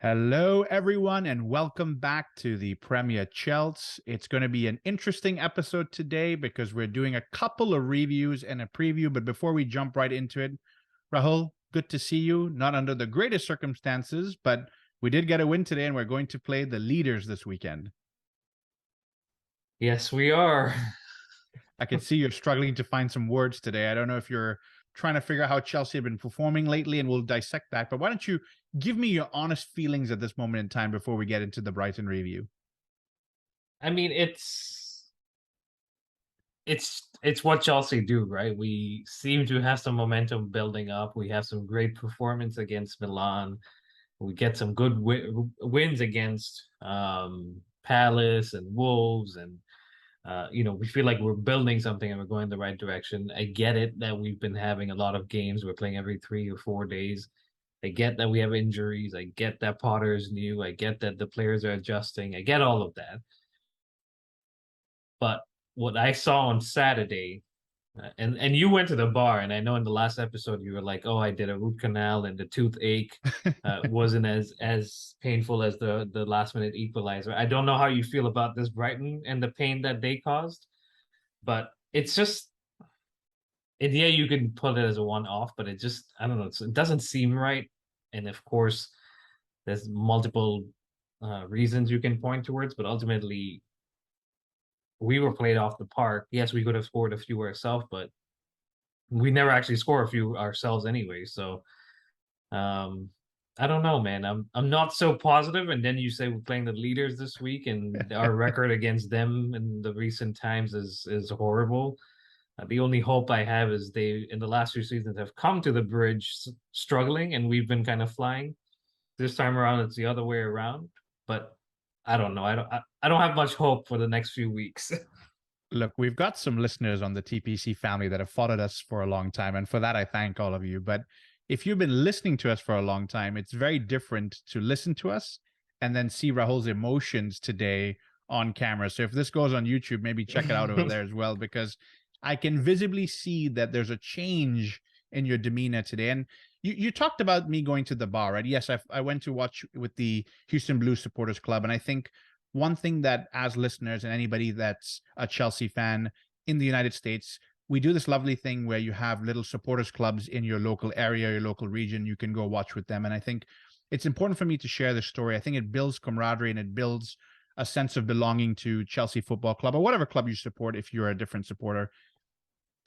Hello, everyone, and welcome back to the Premier Chelsea. It's going to be an interesting episode today because we're doing a couple of reviews and a preview. But before we jump right into it, Rahul, good to see you. Not under the greatest circumstances, but we did get a win today, and we're going to play the leaders this weekend. Yes, we are. I can see you're struggling to find some words today. I don't know if you're trying to figure out how Chelsea have been performing lately, and we'll dissect that. But why don't you give me your honest feelings at this moment in time before we get into the Brighton review? I mean, it's what Chelsea do, right? We seem to have some momentum building up. We have some great performance against Milan. We get some good wins against Palace and Wolves, and we feel like we're building something and we're going the right direction. I get it that we've been having a lot of games. We're playing every 3 or 4 days. I get that we have injuries. I get that Potter is new. I get that the players are adjusting. I get all of that. But what I saw on Saturday, and you went to the bar, and I know in the last episode you were like, "Oh, I did a root canal, and the toothache wasn't as painful as the last minute equalizer." I don't know how you feel about this Brighton and the pain that they caused, but it's just, and yeah, you can put it as a one off, but it just, I don't know, it doesn't seem right. And of course, there's multiple reasons you can point towards, but ultimately we were played off the park. Yes, we could have scored a few ourselves, but we never actually score a few ourselves anyway. So I don't know, man. I'm not so positive. And then you say we're playing the leaders this week, and our record against them in the recent times is horrible. The only hope I have is they, in the last few seasons, have come to the bridge struggling, and we've been kind of flying. This time around, it's the other way around. But I don't know. I don't have much hope for the next few weeks. Look, we've got some listeners on the TPC family that have followed us for a long time, and for that, I thank all of you. But if you've been listening to us for a long time, it's very different to listen to us and then see Rahul's emotions today on camera. So if this goes on YouTube, maybe check it out over there as well, because I can visibly see that there's a change in your demeanor today. And you talked about me going to the bar, right? Yes, I went to watch with the Houston Blues Supporters Club, and I think one thing that, as listeners and anybody that's a Chelsea fan in the United States, we do this lovely thing where you have little supporters clubs in your local area, your local region. You can go watch with them. And I think it's important for me to share this story. I think it builds camaraderie and it builds a sense of belonging to Chelsea Football Club or whatever club you support if you're a different supporter.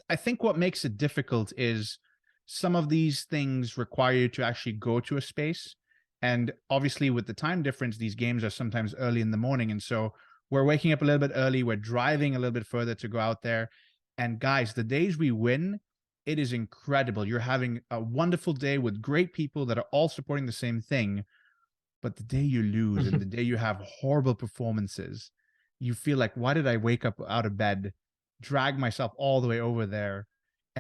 I think what makes it difficult is some of these things require you to actually go to a space. And obviously, with the time difference, these games are sometimes early in the morning. And so we're waking up a little bit early. We're driving a little bit further to go out there. And guys, the days we win, it is incredible. You're having a wonderful day with great people that are all supporting the same thing. But the day you lose and the day you have horrible performances, you feel like, why did I wake up out of bed, drag myself all the way over there,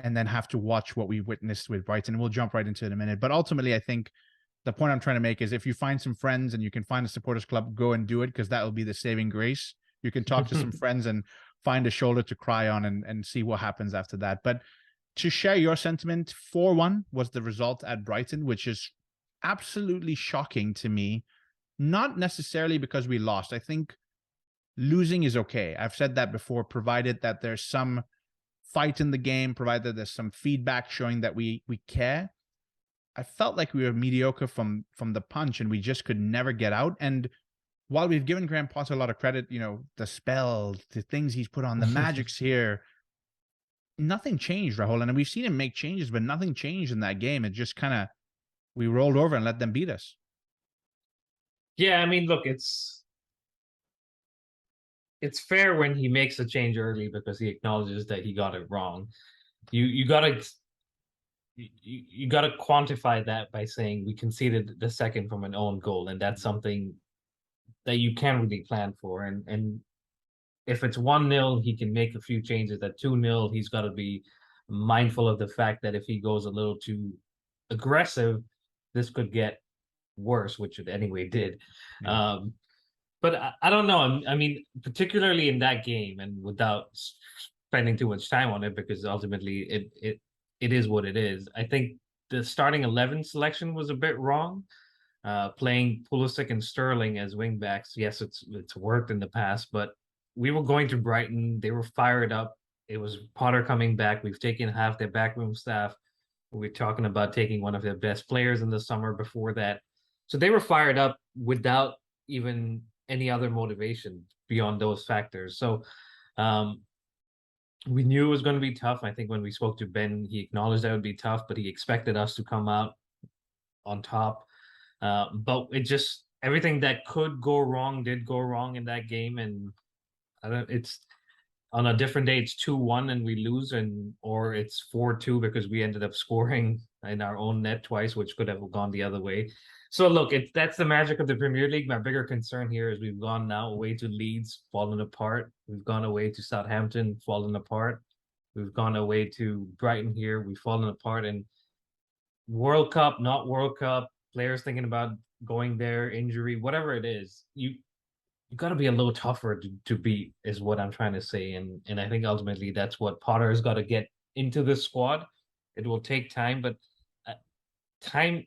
and then have to watch what we witnessed with Brighton? We'll jump right into it in a minute. But ultimately, I think the point I'm trying to make is if you find some friends and you can find a supporters club, go and do it, because that will be the saving grace. You can talk to some friends and find a shoulder to cry on and see what happens after that. But to share your sentiment, 4-1 was the result at Brighton, which is absolutely shocking to me. Not necessarily because we lost. I think losing is okay. I've said that before, provided that there's some fight in the game, provided there's some feedback showing that we care. I felt like we were mediocre from the punch, and we just could never get out. And while we've given Graham Potter a lot of credit, the spell, the things he's put on, the magics here, nothing changed, Rahul. And we've seen him make changes, but nothing changed in that game. It just kind of, we rolled over and let them beat us. Yeah, I mean, look, it's fair when he makes a change early because he acknowledges that he got it wrong. You gotta you got to quantify that by saying we conceded the second from an own goal, and that's something that you can't really plan for. And if it's 1-0, he can make a few changes. At 2-0, he's got to be mindful of the fact that if he goes a little too aggressive, this could get worse, which it anyway did. Yeah. But I don't know. I mean, particularly in that game, and without spending too much time on it, because ultimately it is what it is. I think the starting 11 selection was a bit wrong. playing Pulisic and Sterling as wing backs. Yes, it's worked in the past, but we were going to Brighton. They were fired up. It was Potter coming back. We've taken half their backroom staff. We're talking about taking one of their best players in the summer before that. So they were fired up without even any other motivation beyond those factors. So um, we knew it was going to be tough. I think when we spoke to Ben, he acknowledged that it would be tough, but he expected us to come out on top. But it just everything that could go wrong did go wrong in that game, and I don't. It's on a different day. It's 2-1 and we lose, and or it's 4-2 because we ended up scoring in our own net twice, which could have gone the other way. So look, that's the magic of the Premier League. My bigger concern here is we've gone now away to Leeds, fallen apart. We've gone away to Southampton, fallen apart. We've gone away to Brighton here, we've fallen apart. And World Cup, not World Cup, players thinking about going there, injury, whatever it is, you got to be a little tougher to beat, is what I'm trying to say. And I think ultimately that's what Potter has got to get into the squad. It will take time, but time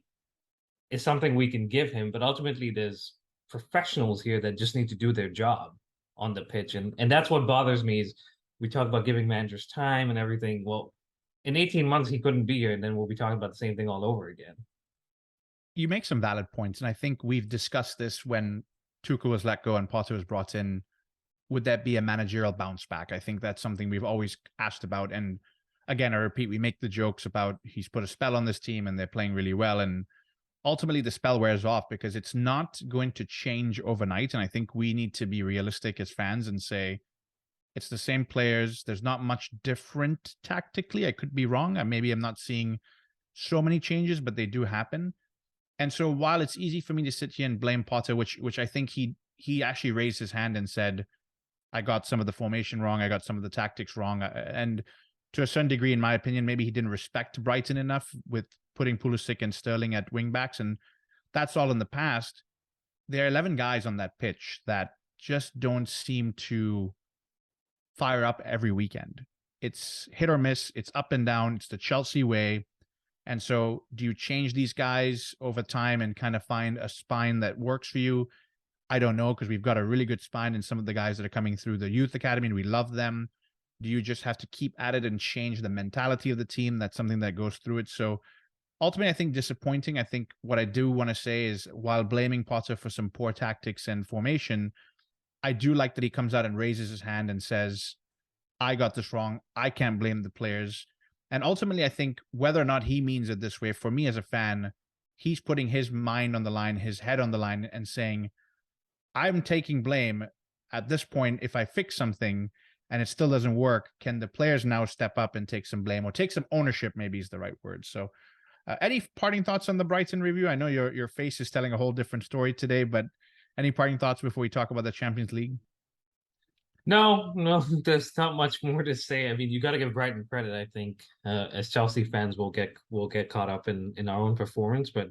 is something we can give him. But ultimately, there's professionals here that just need to do their job on the pitch, and that's what bothers me. Is we talk about giving managers time and everything. Well, in 18 months he couldn't be here, and then we'll be talking about the same thing all over again. You make some valid points, and I think we've discussed this when Tuchel was let go and Potter was brought in. Would that be a managerial bounce back? I think that's something we've always asked about. And again, I repeat, we make the jokes about he's put a spell on this team and they're playing really well. And ultimately the spell wears off because it's not going to change overnight. And I think we need to be realistic as fans and say, it's the same players. There's not much different tactically. I could be wrong. Maybe I'm not seeing so many changes, but they do happen. And so while it's easy for me to sit here and blame Potter, which I think he actually raised his hand and said, I got some of the formation wrong, I got some of the tactics wrong. And to a certain degree, in my opinion, maybe he didn't respect Brighton enough with putting Pulisic and Sterling at wingbacks. And that's all in the past. There are 11 guys on that pitch that just don't seem to fire up every weekend. It's hit or miss. It's up and down. It's the Chelsea way. And so do you change these guys over time and kind of find a spine that works for you? I don't know, because we've got a really good spine in some of the guys that are coming through the youth academy and we love them. Do you just have to keep at it and change the mentality of the team? That's something that goes through it. So ultimately, I think disappointing. I think what I do want to say is while blaming Potter for some poor tactics and formation, I do like that he comes out and raises his hand and says, I got this wrong. I can't blame the players. And ultimately, I think whether or not he means it this way, for me as a fan, he's putting his mind on the line, his head on the line, and saying, I'm taking blame at this point. If I fix something and it still doesn't work, can the players now step up and take some blame or take some ownership, maybe is the right word. So any parting thoughts on the Brighton review? I know your face is telling a whole different story today, but any parting thoughts before we talk about the Champions League? No, there's not much more to say. I mean, you got to give Brighton credit. I think as Chelsea fans, we'll get caught up in our own performance, but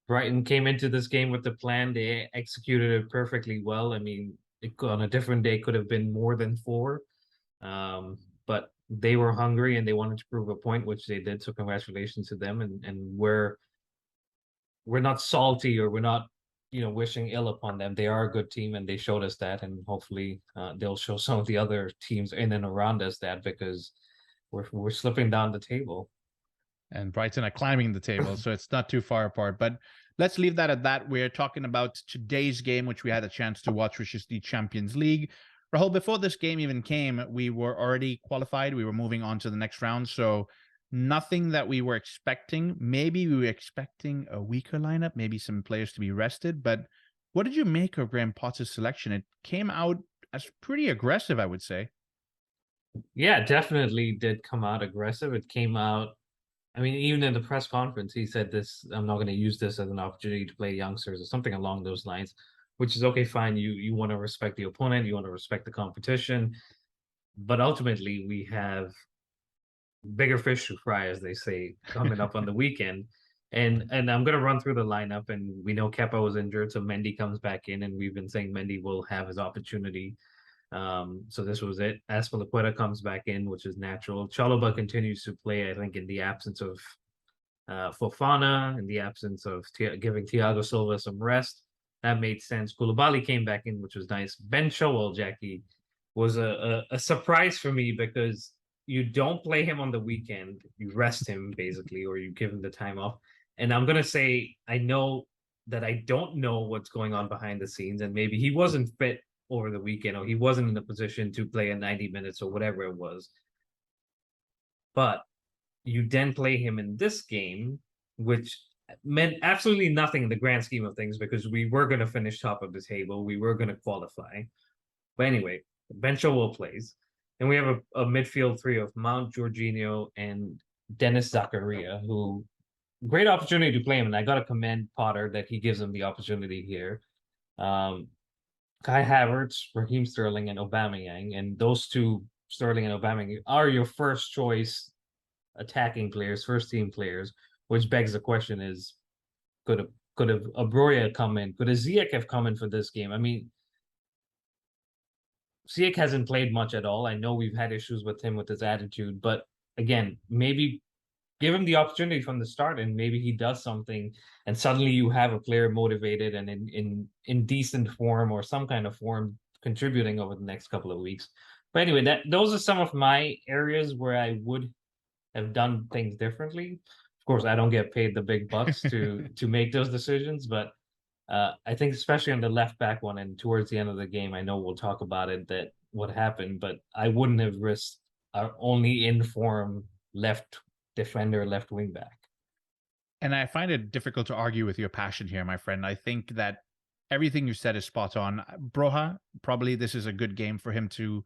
Brighton came into this game with the plan. They executed it perfectly well. I mean, on a different day could have been more than four, but they were hungry and they wanted to prove a point, which they did. So congratulations to them. And we're not salty or we're not wishing ill upon them. They are a good team and they showed us that, and hopefully they'll show some of the other teams in and around us that, because we're slipping down the table. And Brighton are climbing the table, so it's not too far apart. But let's leave that at that. We're talking about today's game, which we had a chance to watch, which is the Champions League. Rahul, before this game even came, we were already qualified. We were moving on to the next round. So nothing that we were expecting. Maybe we were expecting a weaker lineup, maybe some players to be rested. But what did you make of Graham Potter's selection? It came out as pretty aggressive, I would say. Yeah, definitely did come out aggressive. It came out, I mean, even in the press conference, he said this, I'm not going to use this as an opportunity to play youngsters or something along those lines, which is okay, fine. You want to respect the opponent, you want to respect the competition. But ultimately, we have bigger fish to fry, as they say, coming up on the weekend. And I'm gonna run through the lineup, and we know Kepa was injured, so Mendy comes back in, and we've been saying Mendy will have his opportunity. So this was it. Azpilicueta comes back in, which is natural. Chalobah continues to play, I think, in the absence of Fofana in the absence of giving Thiago Silva some rest. That made sense. Koulibaly came back in, which was nice. Ben Chilwell, Jackie, was a surprise for me because you don't play him on the weekend. You rest him basically, or you give him the time off. And I'm gonna say I know that I don't know what's going on behind the scenes, and maybe he wasn't fit over the weekend, or he wasn't in a position to play a 90 minutes or whatever it was. But you then play him in this game, which meant absolutely nothing in the grand scheme of things because we were going to finish top of the table. We were going to qualify. But anyway, Ben Chilwell plays. And we have a midfield three of Mount, Jorginho, and Dennis Zakaria, who great opportunity to play him. And I got to commend Potter that he gives him the opportunity here. Kai Havertz, Raheem Sterling, and Aubameyang. And those two, Sterling and Aubameyang, are your first choice attacking players, first team players, which begs the question is could have Abroya come in? Could a Ziyech have come in for this game? I mean, Ziyech hasn't played much at all. I know we've had issues with him with his attitude, but again, maybe give him the opportunity from the start and maybe he does something and suddenly you have a player motivated and in decent form or some kind of form contributing over the next couple of weeks. But anyway, those are some of my areas where I would have done things differently. Of course, I don't get paid the big bucks to make those decisions, but I think especially on the left back one and towards the end of the game, I know we'll talk about it that what happened, but I wouldn't have risked our only in form left defender, left wing back. And I find it difficult to argue with your passion here, my friend. I think that everything you said is spot on. Broja, probably this is a good game for him to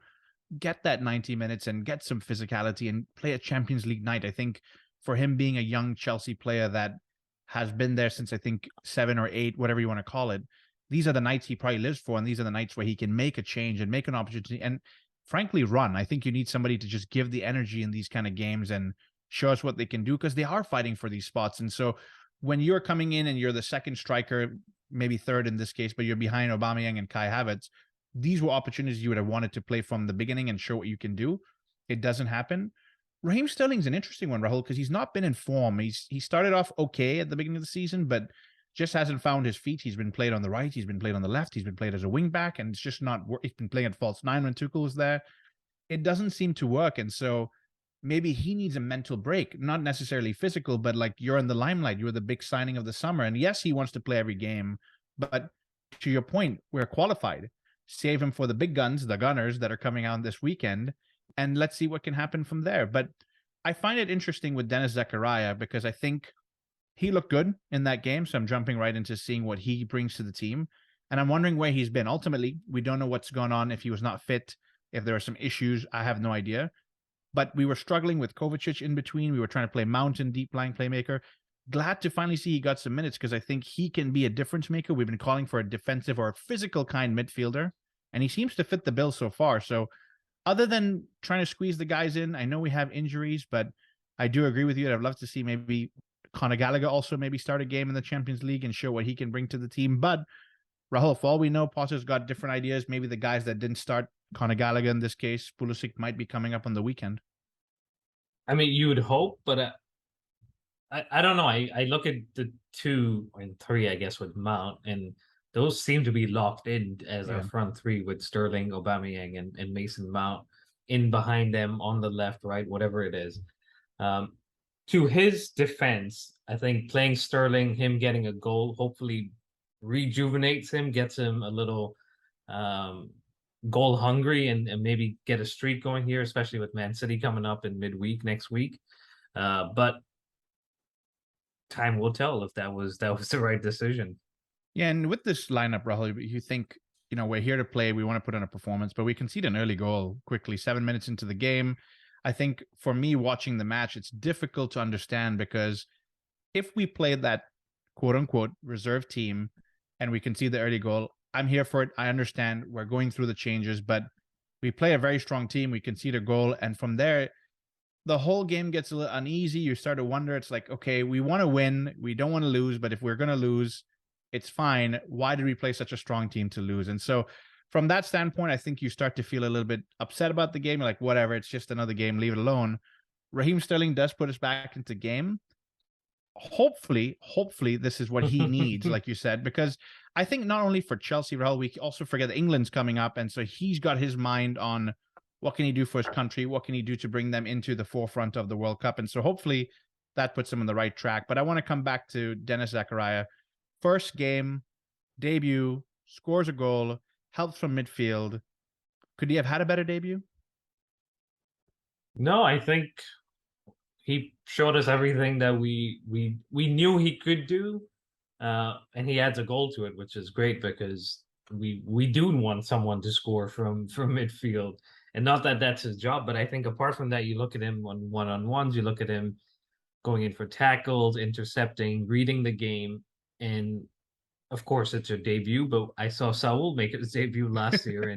get that 90 minutes and get some physicality and play a Champions League night. I think for him being a young Chelsea player that has been there since I think 7 or 8, whatever you want to call it, these are the nights he probably lives for. And these are the nights where he can make a change and make an opportunity and frankly run. I think you need somebody to just give the energy in these kind of games and show us what they can do because they are fighting for these spots. And so when you're coming in and you're the second striker, maybe third in this case, but you're behind Aubameyang and Kai Havertz, these were opportunities you would have wanted to play from the beginning and show what you can do. It doesn't happen. Raheem Sterling's an interesting one, Rahul, because he's not been in form. He started off okay at the beginning of the season, but just hasn't found his feet. He's been played on the right. He's been played on the left. He's been played as a wing back, and it's just not. He's been playing at false nine when Tuchel was there. It doesn't seem to work, and so maybe he needs a mental break, not necessarily physical, but like you're in the limelight. You're the big signing of the summer, and yes, he wants to play every game, but to your point, we're qualified. Save him for the big guns, the Gunners that are coming out this weekend, and let's see what can happen from there. But I find it interesting with Dennis Zakaria because I think he looked good in that game. So I'm jumping right into seeing what he brings to the team. And I'm wondering where he's been. Ultimately, we don't know what's gone on, if he was not fit, if there are some issues. I have no idea. But we were struggling with Kovacic in between. We were trying to play Mountain, deep lying playmaker. Glad to finally see he got some minutes because I think he can be a difference maker. We've been calling for a defensive or a physical kind midfielder, and he seems to fit the bill so far. So other than trying to squeeze the guys in, I know we have injuries, but I do agree with you. I'd love to see maybe Conor Gallagher also maybe start a game in the Champions League and show what he can bring to the team. But Rahul, for all we know, Potter's got different ideas. Maybe the guys that didn't start, Conor Gallagher in this case, Pulisic might be coming up on the weekend. I mean, you would hope, but I don't know. I look at the 2 and 3, I guess, with Mount, and those seem to be locked in as our front three with Sterling, Aubameyang, and Mason Mount in behind them on the left, right, whatever it is. To his defense, I think playing Sterling, him getting a goal, hopefully rejuvenates him, gets him a little goal hungry and maybe get a streak going here, especially with Man City coming up in midweek next week. But time will tell if that was the right decision. Yeah, and with this lineup, Rahul, you think, we're here to play, we want to put in a performance, but we concede an early goal quickly, 7 minutes into the game. I think for me watching the match, it's difficult to understand because if we played that quote unquote reserve team and we concede the early goal, I'm here for it. I understand we're going through the changes, but we play a very strong team. We concede a goal. And from there, the whole game gets a little uneasy. You start to wonder, it's like, okay, we want to win. We don't want to lose, but if we're going to lose, it's fine. Why did we play such a strong team to lose? And so from that standpoint, I think you start to feel a little bit upset about the game. You're like, whatever, it's just another game, leave it alone. Raheem Sterling does put us back into game. hopefully this is what he needs, like you said, because I think not only for Chelsea, Raul, we also forget that England's coming up, and so he's got his mind on what can he do for his country, what can he do to bring them into the forefront of the World Cup, and so hopefully that puts him on the right track. But I want to come back to Dennis Zakaria. First game, debut, scores a goal, helps from midfield. Could he have had a better debut? No, I think he showed us everything that we knew he could do, and he adds a goal to it, which is great because we do want someone to score from midfield, and not that that's his job, but I think apart from that, you look at him on one-on-ones, you look at him going in for tackles, intercepting, reading the game, and of course it's a debut. But I saw Saul make his debut last year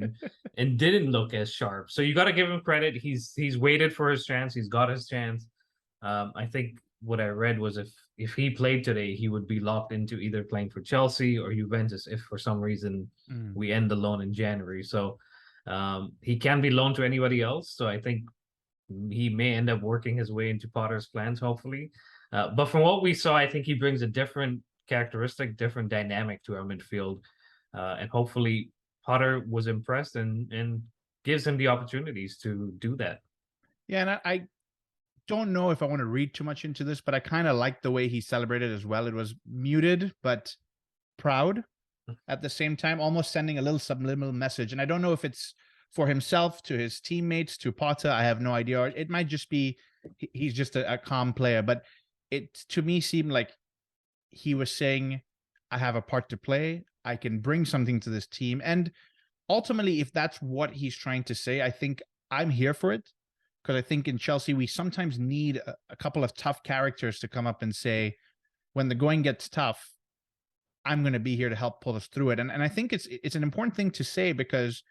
and didn't look as sharp. So you got to give him credit. He's waited for his chance. He's got his chance. I think what I read was if he played today, he would be locked into either playing for Chelsea or Juventus if for some reason we end the loan in January. So he can be loaned to anybody else. So I think he may end up working his way into Potter's plans, hopefully. But from what we saw, I think he brings a different characteristic, different dynamic to our midfield. And hopefully Potter was impressed and gives him the opportunities to do that. Yeah, and I don't know if I want to read too much into this, but I kind of like the way he celebrated as well. It was muted, but proud at the same time, almost sending a little subliminal message. And I don't know if it's for himself, to his teammates, to Potter. I have no idea. Or it might just be he's just a calm player. But it, to me, seemed like he was saying, I have a part to play. I can bring something to this team. And ultimately, if that's what he's trying to say, I think I'm here for it. Because I think in Chelsea, we sometimes need a couple of tough characters to come up and say, when the going gets tough, I'm going to be here to help pull us through it. And I think it's an important thing to say, because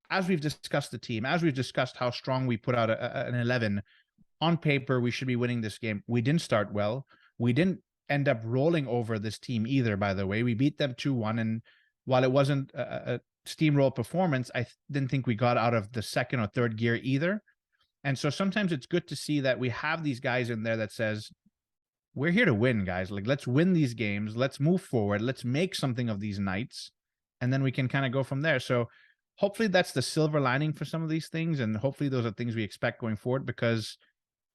as we've discussed the team, as we've discussed how strong we put out an 11, on paper, we should be winning this game. We didn't start well. We didn't end up rolling over this team either, by the way. We beat them 2-1. And while it wasn't a steamroll performance, I didn't think we got out of the second or third gear either. And so sometimes it's good to see that we have these guys in there that says, we're here to win, guys. Like, let's win these games. Let's move forward. Let's make something of these nights. And then we can kind of go from there. So hopefully that's the silver lining for some of these things. And hopefully those are things we expect going forward, because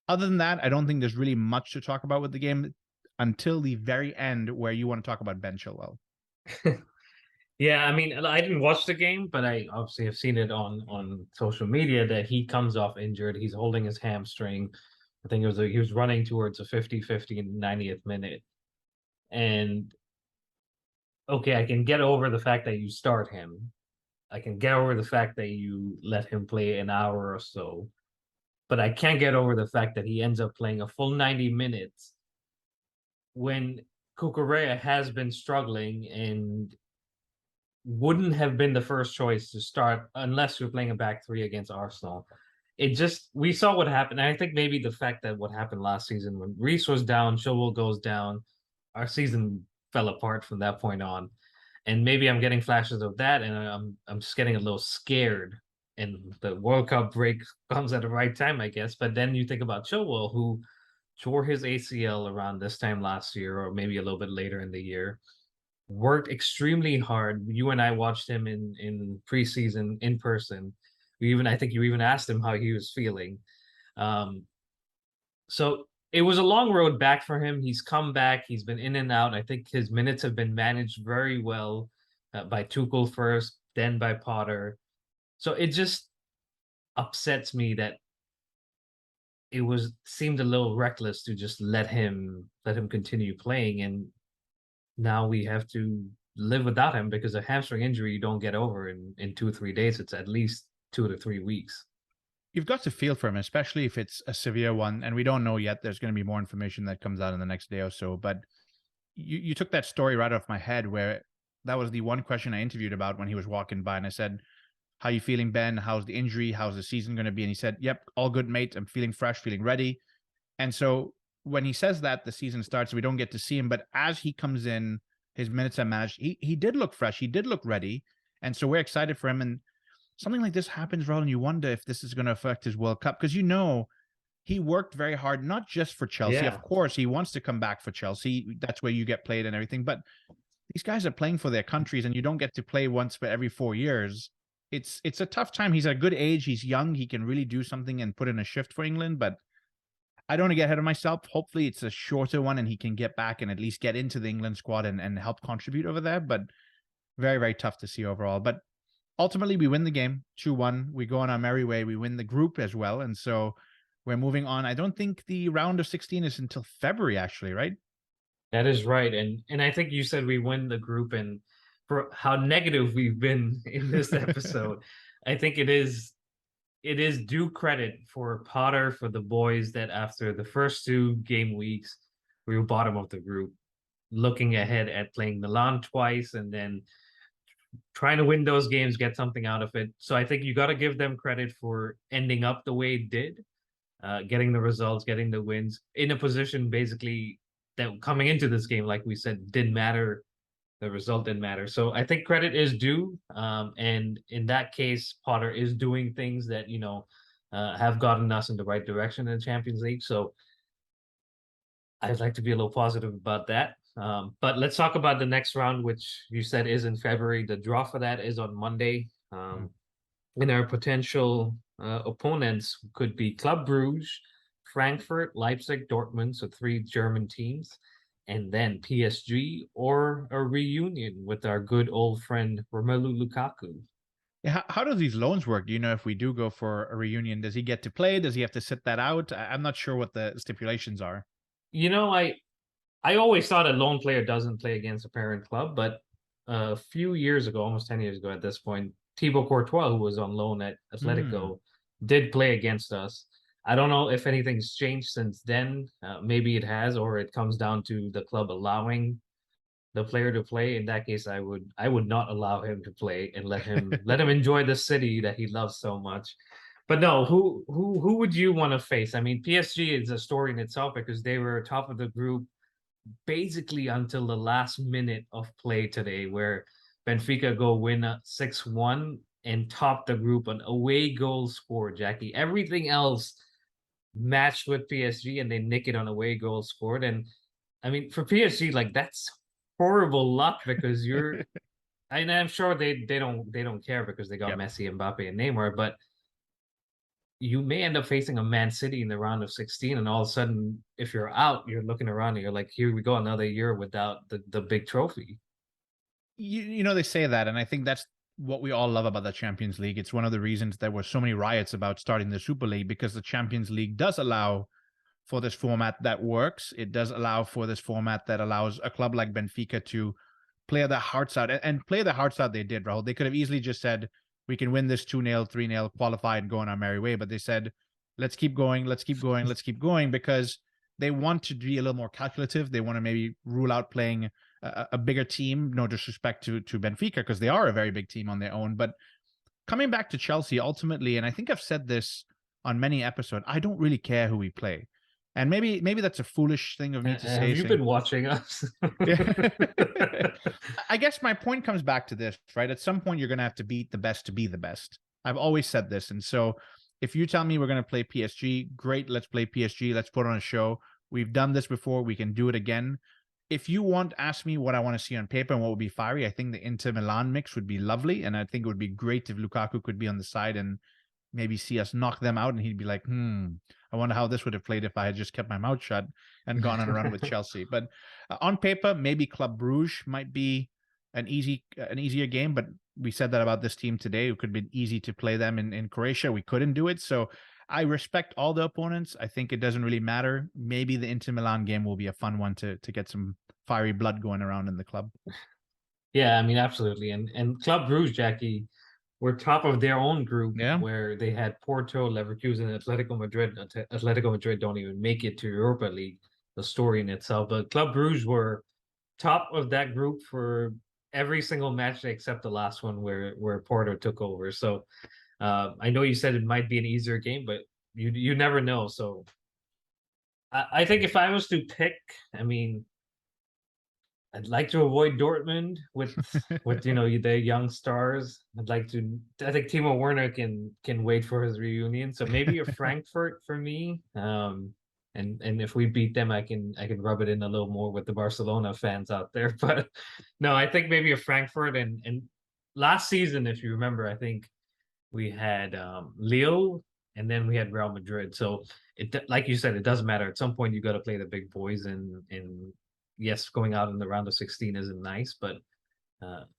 other than that, I don't think there's really much to talk about with the game until the very end, where you want to talk about Ben Chilwell. Yeah, I mean, I didn't watch the game, but I obviously have seen it on social media that he comes off injured. He's holding his hamstring. I think he was running towards a 50-50 in the 90th minute. And okay, I can get over the fact that you start him. I can get over the fact that you let him play an hour or so. But I can't get over the fact that he ends up playing a full 90 minutes when Cucurella has been struggling and wouldn't have been the first choice to start unless you're playing a back three against Arsenal. It just, we saw what happened. And I think maybe the fact that what happened last season when Reece was down, Chilwell goes down, our season fell apart from that point on. And maybe I'm getting flashes of that, and I'm just getting a little scared. And the World Cup break comes at the right time, I guess. But then you think about Chilwell, who tore his ACL around this time last year, or maybe a little bit later in the year. Worked extremely hard. You and I watched him in preseason in person. I think you even asked him how he was feeling. So it was a long road back for him. He's come back. He's been in and out. I think his minutes have been managed very well by Tuchel first, then by Potter. So it just upsets me that it seemed a little reckless to just let him continue playing, and now we have to live without him because a hamstring injury you don't get over in 2 or 3 days. It's at least 2 to 3 weeks. You've got to feel for him, especially if it's a severe one. And we don't know yet. There's going to be more information that comes out in the next day or so. But you took that story right off my head, where that was the one question I interviewed about when he was walking by. And I said, how you feeling, Ben? How's the injury? How's the season going to be? And he said, yep, all good, mate. I'm feeling fresh, feeling ready. And so when he says that, the season starts, we don't get to see him. But as he comes in, his minutes are managed. He did look fresh. He did look ready. And so we're excited for him. And something like this happens, Raul, and you wonder if this is going to affect his World Cup, because he worked very hard, not just for Chelsea. Yeah, Of course, he wants to come back for Chelsea. That's where you get played and everything. But these guys are playing for their countries, and you don't get to play once for every 4 years. It's a tough time. He's at a good age. He's young. He can really do something and put in a shift for England. But I don't want to get ahead of myself. Hopefully, it's a shorter one, and he can get back and at least get into the England squad and help contribute over there. But very, very tough to see overall. But ultimately, we win the game 2-1. We go on our merry way. We win the group as well. And so we're moving on. I don't think the round of 16 is until February, actually, right? that is right. And I think you said we win the group, and for how negative we've been in this episode, I think it is due credit for Potter, for the boys, that after the first 2 game weeks, we were bottom of the group, looking ahead at playing Milan twice and then trying to win those games, get something out of it. So I think you got to give them credit for ending up the way it did, getting the results, getting the wins in a position basically that coming into this game, like we said, didn't matter. The result didn't matter. So I think credit is due. And in that case, Potter is doing things that, have gotten us in the right direction in the Champions League. So I'd like to be a little positive about that. But let's talk about the next round, which you said is in February. The draw for that is on Monday. And our potential opponents could be Club Brugge, Frankfurt, Leipzig, Dortmund, so 3 German teams, and then PSG, or a reunion with our good old friend Romelu Lukaku. Yeah, how does these loans work? Do you know if we do go for a reunion, does he get to play? Does he have to sit that out? I'm not sure what the stipulations are. I always thought a lone player doesn't play against a parent club, but a few years ago, almost 10 years ago at this point, Thibaut Courtois, who was on loan at Atletico, did play against us. I don't know if anything's changed since then. Maybe it has, or it comes down to the club allowing the player to play. In that case, I would not allow him to play and let him enjoy the city that he loves so much. But no, who would you want to face? I mean, PSG is a story in itself because they were top of the group basically until the last minute of play today, where Benfica go win 6-1 and top the group, an away goal scored, Jackie. Everything else matched with PSG, and they nick it on away goal scored. And I mean, for PSG, like, that's horrible luck because and I'm sure they don't care because they got Messi, Mbappe, and Neymar, but you may end up facing a Man City in the round of 16, and all of a sudden, if you're out, you're looking around and you're like, here we go, another year without the big trophy. They say that, and I think that's what we all love about the Champions League. It's one of the reasons there were so many riots about starting the Super League, because the Champions League does allow for this format that works. It does allow for this format that allows a club like Benfica to play their hearts out, and play their hearts out. They did, Rahul. They could have easily just said, we can win this 2-0, 3-0, qualify and go on our merry way. But they said, let's keep going, let's keep going, let's keep going, because they want to be a little more calculative. They want to maybe rule out playing a bigger team. No disrespect to Benfica, because they are a very big team on their own. But coming back to Chelsea, ultimately, and I think I've said this on many episodes, I don't really care who we play. And maybe that's a foolish thing of me to say. Have you been watching us? I guess my point comes back to this, right? At some point, you're going to have to beat the best to be the best. I've always said this. And so if you tell me we're going to play PSG, great, let's play PSG. Let's put on a show. We've done this before. We can do it again. If you ask me what I want to see on paper and what would be fiery, I think the Inter Milan mix would be lovely. And I think it would be great if Lukaku could be on the side and maybe see us knock them out. And he'd be like, I wonder how this would have played if I had just kept my mouth shut and gone on a run with Chelsea. But on paper, maybe Club Brugge might be an easier game. But we said that about this team today. It could be easy to play them in Croatia. We couldn't do it. So I respect all the opponents. I think it doesn't really matter. Maybe the Inter Milan game will be a fun one to get some fiery blood going around in the club. Yeah, I mean, absolutely. And Club Brugge, Jackie, were top of their own group, where they had Porto, Leverkusen, Atletico Madrid. Atletico Madrid don't even make it to Europa League, the story in itself. But Club Brugge were top of that group for every single match except the last one where Porto took over. So I know you said it might be an easier game, but you never know. So I think if I was to pick, I mean, I'd like to avoid Dortmund with their young stars. I'd like to. I think Timo Werner can wait for his reunion. So maybe a Frankfurt for me. And if we beat them, I can rub it in a little more with the Barcelona fans out there. But no, I think maybe a Frankfurt. And last season, if you remember, I think we had Lille, and then we had Real Madrid. So like you said, it doesn't matter. At some point, you got to play the big boys, and yes, going out in the round of 16 isn't nice, but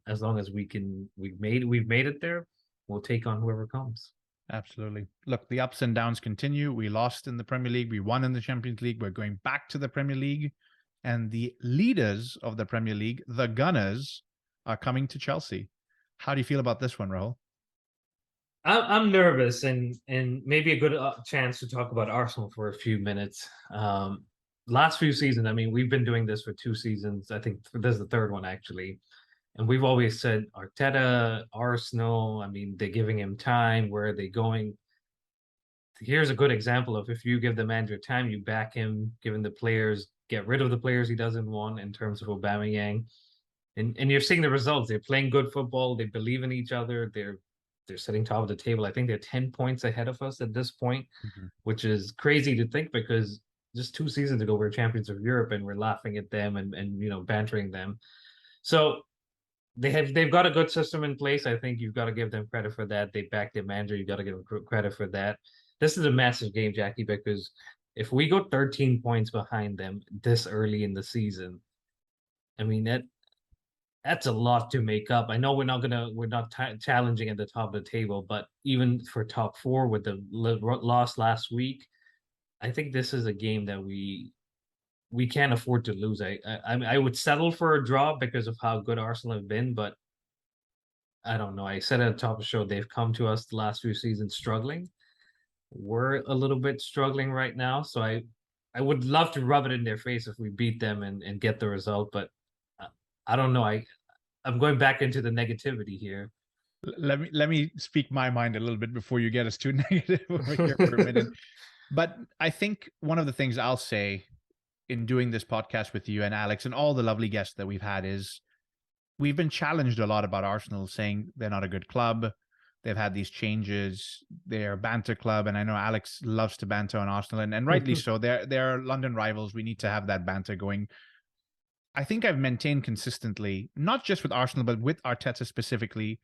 as long as we've made it there, we'll take on whoever comes. Absolutely. Look, the ups and downs continue. We lost in the Premier League. We won in the Champions League. We're going back to the Premier League. And the leaders of the Premier League, the Gunners, are coming to Chelsea. How do you feel about this one, Rahul? I'm nervous, and maybe a good chance to talk about Arsenal for a few minutes. Last few seasons, I mean, we've been doing this for 2 seasons. I think this is the third one actually, and we've always said Arteta, Arsenal. I mean, they're giving him time. Where are they going? Here's a good example of if you give the manager time, you back him, given the players, get rid of the players he doesn't want in terms of Aubameyang. And you're seeing the results. They're playing good football. They believe in each other. They're sitting top of the table. I think they're 10 points ahead of us at this point, which is crazy to think because just 2 seasons ago we were champions of Europe and we're laughing at them and bantering them. So they've got a good system in place. I think you've got to give them credit for that. They backed their manager. You got to give them credit for that. This is a massive game, Jackie, because if we go 13 points behind them this early in the season, I mean that's a lot to make up. I know we're not challenging at the top of the table, but even for top four with the loss last week, I think this is a game that we can't afford to lose. I would settle for a draw because of how good Arsenal have been, but I don't know. I said at the top of the show they've come to us the last few seasons struggling. We're a little bit struggling right now, so I would love to rub it in their face if we beat them and get the result, but I don't know. I'm going back into the negativity here. Let me speak my mind a little bit before you get us too negative over here for a minute. But I think one of the things I'll say in doing this podcast with you and Alex and all the lovely guests that we've had is we've been challenged a lot about Arsenal, saying they're not a good club. They've had these changes. They're a banter club. And I know Alex loves to banter on Arsenal, and rightly so. They're London rivals. We need to have that banter going. I think I've maintained consistently, not just with Arsenal, but with Arteta specifically,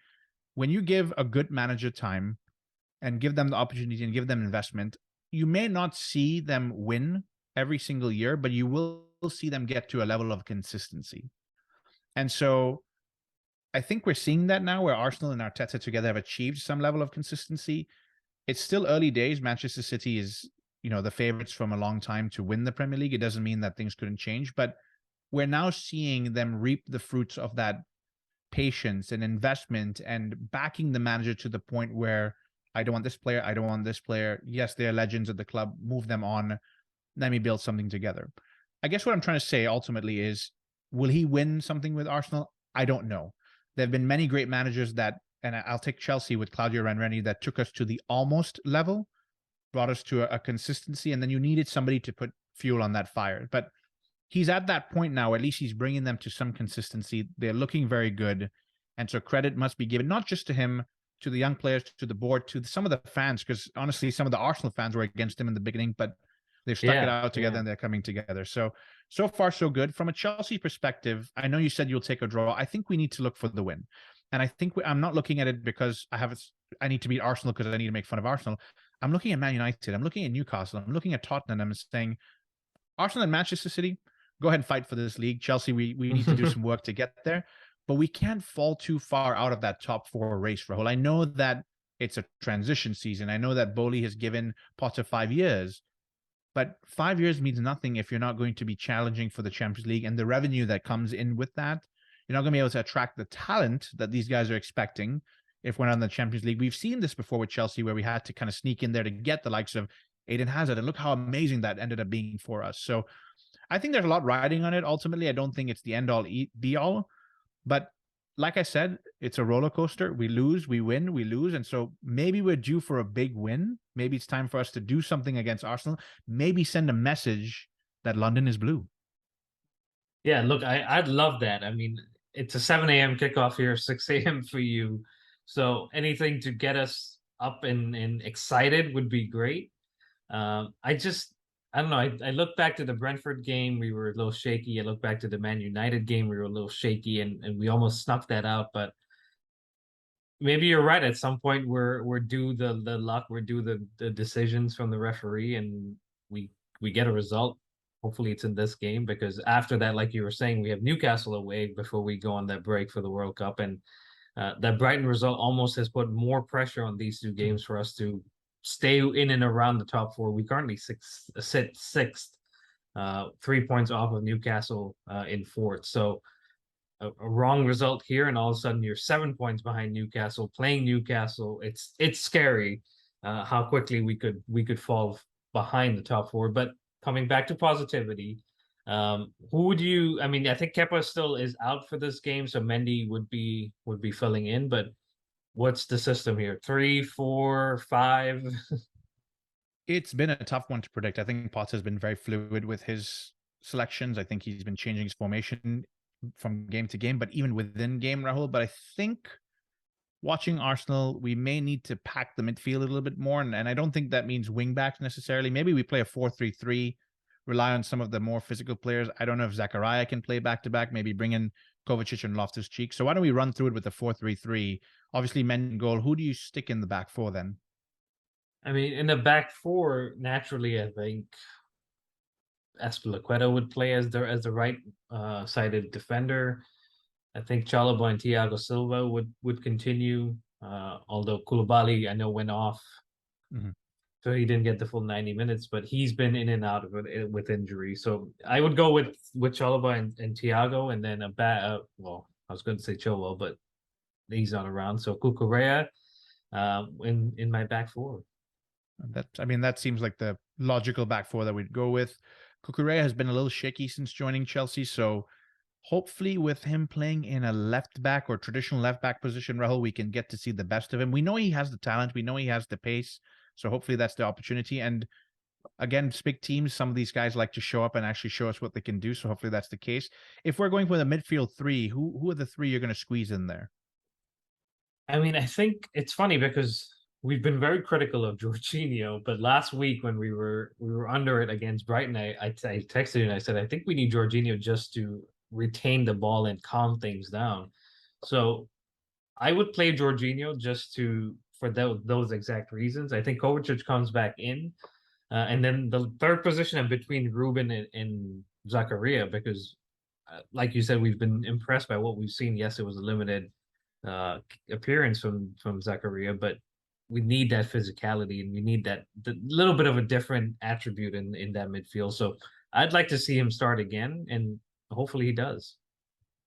when you give a good manager time and give them the opportunity and give them investment, you may not see them win every single year, but you will see them get to a level of consistency. And so I think we're seeing that now where Arsenal and Arteta together have achieved some level of consistency. It's still early days. Manchester City is, the favorites from a long time to win the Premier League. It doesn't mean that things couldn't change, but we're now seeing them reap the fruits of that patience and investment and backing the manager to the point where I don't want this player. I don't want this player. Yes, they're legends of the club. Move them on. Let me build something together. I guess what I'm trying to say ultimately is, will he win something with Arsenal? I don't know. There have been many great managers that, and I'll take Chelsea with Claudio Ranieri, that took us to the almost level, brought us to a consistency, and then you needed somebody to put fuel on that fire. But he's at that point now. At least he's bringing them to some consistency. They're looking very good. And so credit must be given, not just to him, to the young players, to the board, to some of the fans, because honestly, some of the Arsenal fans were against him in the beginning, but they've stuck it out together and they're coming together. So far, so good. From a Chelsea perspective, I know you said you'll take a draw. I think we need to look for the win. And I think I'm not looking at it because I need to beat Arsenal because I need to make fun of Arsenal. I'm looking at Man United. I'm looking at Newcastle. I'm looking at Tottenham. I'm saying, Arsenal and Manchester City, go ahead and fight for this league. Chelsea, we need to do some work to get there. But we can't fall too far out of that top four race, Rahul. I know that it's a transition season. I know that Bowley has given Potter 5 years. But 5 years means nothing if you're not going to be challenging for the Champions League and the revenue that comes in with that. You're not going to be able to attract the talent that these guys are expecting if we're not in the Champions League. We've seen this before with Chelsea where we had to kind of sneak in there to get the likes of Eden Hazard. And look how amazing that ended up being for us. So I think there's a lot riding on it. Ultimately, I don't think it's the end-all, be-all. But like I said, it's a roller coaster. We lose, we win, we lose. And so maybe we're due for a big win. Maybe it's time for us to do something against Arsenal. Maybe send a message that London is blue. Yeah, look, I'd love that. I mean, it's a 7 a.m. kickoff here, 6 a.m. for you. So anything to get us up and excited would be great. I don't know. I look back to the Brentford game, we were a little shaky. I look back to the Man United game, we were a little shaky, and we almost snuck that out. But maybe you're right. At some point, we're due the luck, we're due the decisions from the referee, and we we get a result. Hopefully, it's in this game because after that, like you were saying, we have Newcastle away before we go on that break for the World Cup, and that Brighton result almost has put more pressure on these two games for us to stay in and around the top four. We currently sit sixth, 3 points off of Newcastle in fourth. So a wrong result here, and all of a sudden you're 7 points behind Newcastle, playing Newcastle. It's scary how quickly we could fall behind the top four. But coming back to positivity, who would you? I mean, I think Kepa still is out for this game, so Mendy would be filling in. But what's the system here? 3, 4, 5. It's been a tough one to predict. I think Potts has been very fluid with his selections. I think he's been changing his formation from game to game, but even within game, Rahul. But I think watching Arsenal, we may need to pack the midfield a little bit more. And I don't think that means wing backs necessarily. Maybe we play a 4-3-3, rely on some of the more physical players. I don't know if Zachariah can play back to back, maybe bring in Kovacic and Loftus-Cheek. So why don't we run through it with the 4-3-3? Obviously, men in goal. Who do you stick in the back four then? I mean, in the back four, naturally, I think Aspilicueta would play as the right sided defender. I think Chalobah and Thiago Silva would continue. Although Koulibaly, I know, went off, Mm-hmm. so he didn't get the full 90 minutes, but he's been in and out of it with injury. So I would go with Chalobah and Thiago, and then well, I was going to say Chilwell, but he's not around. So Cucurella in my back four. That seems like the logical back four that we'd go with. Cucurella has been a little shaky since joining Chelsea, so hopefully with him playing in a left back or traditional left back position, Rahul, we can get to see the best of him. We know he has the talent, we know he has the pace, so hopefully that's the opportunity. And again, big teams, some of these guys like to show up and actually show us what they can do, so hopefully that's the case. If we're going with a midfield three, who are the three you're going to squeeze in there? I mean, I think it's funny because we've been very critical of Jorginho, but last week when we were under it against Brighton, I texted you and I said I think we need Jorginho just to retain the ball and calm things down. So I would play Jorginho just to for those exact reasons. I think Kovacic comes back in, and then the third position I'm between Ruben and Zakaria because, like you said, we've been impressed by what we've seen. Yes, it was a limited appearance from Zakaria, but we need that physicality and we need that the little bit of a different attribute in that midfield. So I'd like to see him start again, and hopefully he does.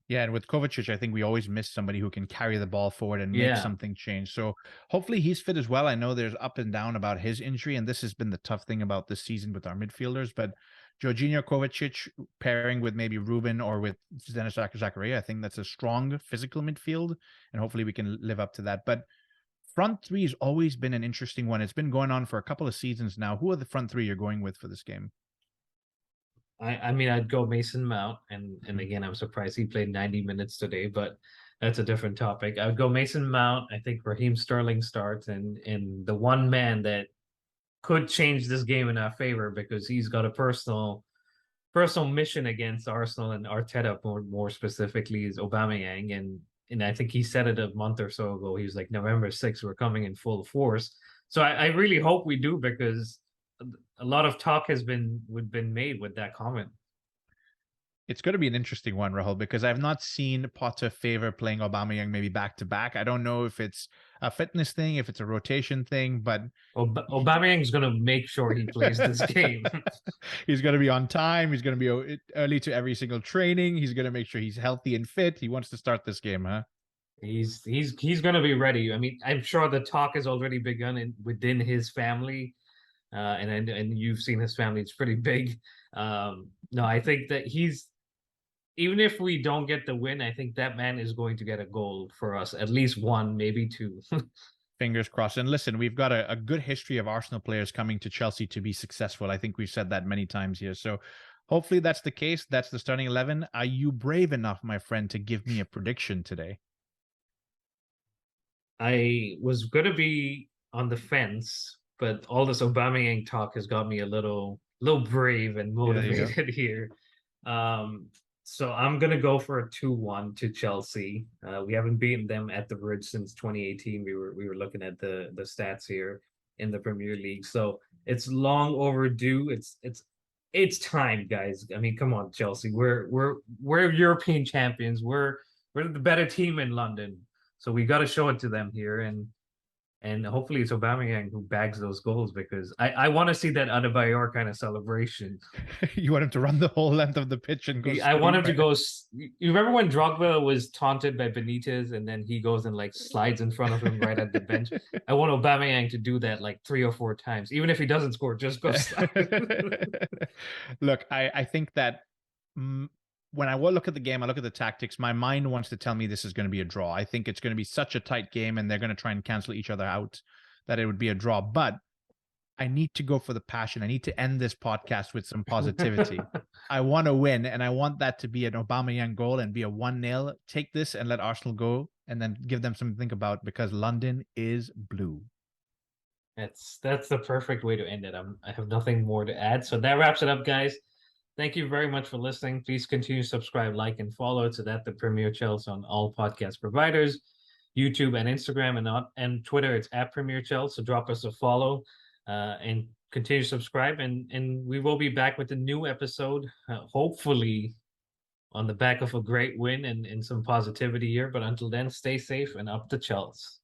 Yeah, and with Kovacic, I think we always miss somebody who can carry the ball forward and make Yeah, something change. So hopefully he's fit as well. I know there's up and down about his injury, and this has been the tough thing about this season with our midfielders. But Jorginho Kovacic pairing with maybe Ruben or with Dennis Zakaria, I think that's a strong physical midfield, and hopefully we can live up to that. But front three has always been an interesting one. It's been going on for a couple of seasons now. Who are the front three you're going with for this game? I mean I'd go Mason Mount, and Mhm. again I'm surprised he played 90 minutes today, but that's a different topic. I'd go Mason Mount. I think Raheem Sterling starts, and the one man that could change this game in our favor because he's got a personal mission against Arsenal and Arteta more specifically is Aubameyang, and I think he said it a month or so ago. He was like November 6th, we're coming in full force. So I really hope we do because a lot of talk has been made with that comment. It's going to be an interesting one, Rahul, because I've not seen Potter favor playing Aubameyang maybe back to back. I don't know if it's a fitness thing, if it's a rotation thing, but Aubameyang's going to make sure he plays this game. he's going to be on time. He's going to be early to every single training. He's going to make sure he's healthy and fit. He wants to start this game, huh? He's going to be ready. I mean, I'm sure the talk has already begun within his family, and you've seen his family; it's pretty big. No, I think that he's even if we don't get the win, I think that man is going to get a goal for us, at least one, maybe two. Fingers crossed. And listen, we've got a good history of Arsenal players coming to Chelsea to be successful. I think we've said that many times here. So Hopefully that's the case. That's the starting 11. Are you brave enough, my friend, to give me a prediction today? I was gonna be on the fence, but all this Aubameyang talk has got me a little brave and Yeah, there you go. motivated here. Um, so I'm gonna go for a 2-1 to Chelsea. We haven't beaten them at the Bridge since 2018. We were looking at the stats here in the Premier League. So it's long overdue. It's time, guys. I mean, come on, Chelsea. We're European champions. We're the better team in London. So we got to show it to them here, and hopefully it's Aubameyang who bags those goals because I want to see that Adebayor kind of celebration. You want him to run the whole length of the pitch and go I want him to scream? go. You remember when Drogba was taunted by Benitez, and then he goes and like slides in front of him right at the bench? I want Aubameyang to do that like 3 or 4 times, even if he doesn't score, just go slide. Look, I think that when I look at the game, I look at the tactics, my mind wants to tell me this is going to be a draw. I think it's going to be such a tight game and they're going to try and cancel each other out that it would be a draw. But I need to go for the passion. I need to end this podcast with some positivity. I want to win, and I want that to be an Aubameyang goal and be a 1-0. Take this and let Arsenal go, and then give them something to think about because London is blue. That's the perfect way to end it. I have nothing more to add. So that wraps it up, guys. Thank you very much for listening. Please continue to subscribe, like, and follow to that the Premier Chelsea on all podcast providers, YouTube and Instagram, and Twitter. It's at Premier Chelsea. So drop us a follow and continue to subscribe. And we will be back with a new episode, hopefully on the back of a great win and some positivity here. But until then, stay safe and up the Chelsea.